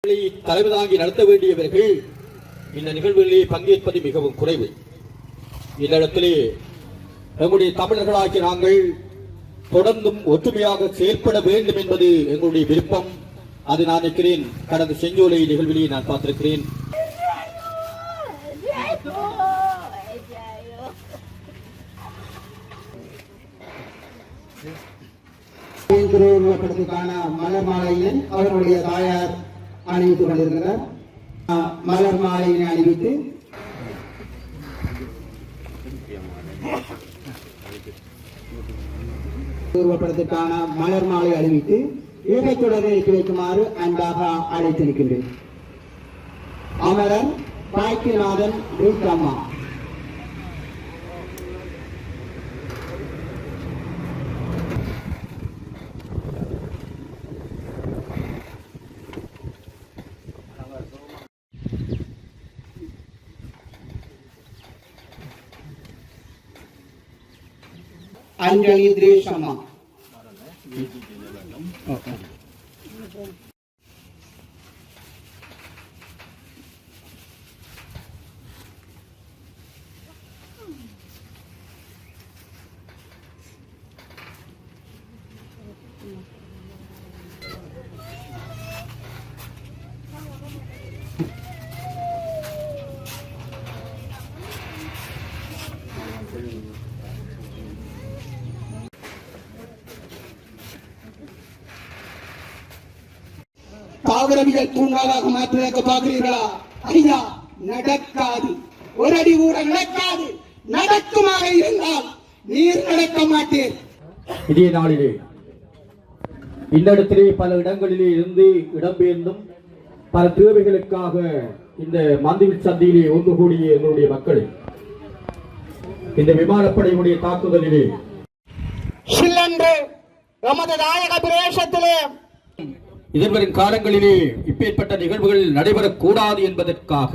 தலைமை தாங்கி நடத்த வேண்டியவர்கள் இந்த நிகழ்வுகளிலே பங்கேற்பது மிகவும் குறைவு. இந்த இடத்திலே எங்களுடைய தமிழர்களாகிய நாங்கள் தொடர்ந்தும் ஒற்றுமையாக செயல்பட வேண்டும் என்பது எங்களுடைய விருப்பம். அது நான் நினைக்கிறேன் கடந்த செஞ்சோலை நிகழ்விலே நான் பார்த்திருக்கிறேன். திருவுருவப்படத்துக்கான மலர் மாலையினை அவர்களுடைய தாயார் அணிவித்துக் கொண்டிருக்கிறார். மலர் மாலையினை அணிவித்து உருவப்படத்துக்கான மலர் மாலை அணிவித்து ஈகைத்தொடரை வைக்குமாறு அன்பாக அழைத்திருக்கின்றேன். அமரர் பாய்க்கிநாதன் ரீகம்மா. अंजलि द्रेशम्मा தாவரவியல் பூங்காவாக மாற்றுவதற்கு பார்க்கிறீர்களா? ஐயா, நடக்காது. ஒரு அடி கூட நடக்காது. நடக்குமாக இருந்தால் நீர் நடக்க மாட்டேன். இதே நாளிலே இந்த இடத்திலே பல இடங்களிலே இருந்து இடம்பெயர்ந்தும் பல தேவைகளுக்காக இந்த மந்திவில் சந்தையிலே ஒன்று கூடிய எங்களுடைய மக்கள் இந்த விமானப்படையினுடைய தாக்குதலிலே நமது நாயக பிரதேசத்திலே எதிர்வரும் காலங்களிலே இப்பேற்பட்ட நிகழ்வுகள் நடைபெறக்கூடாது என்பதற்காக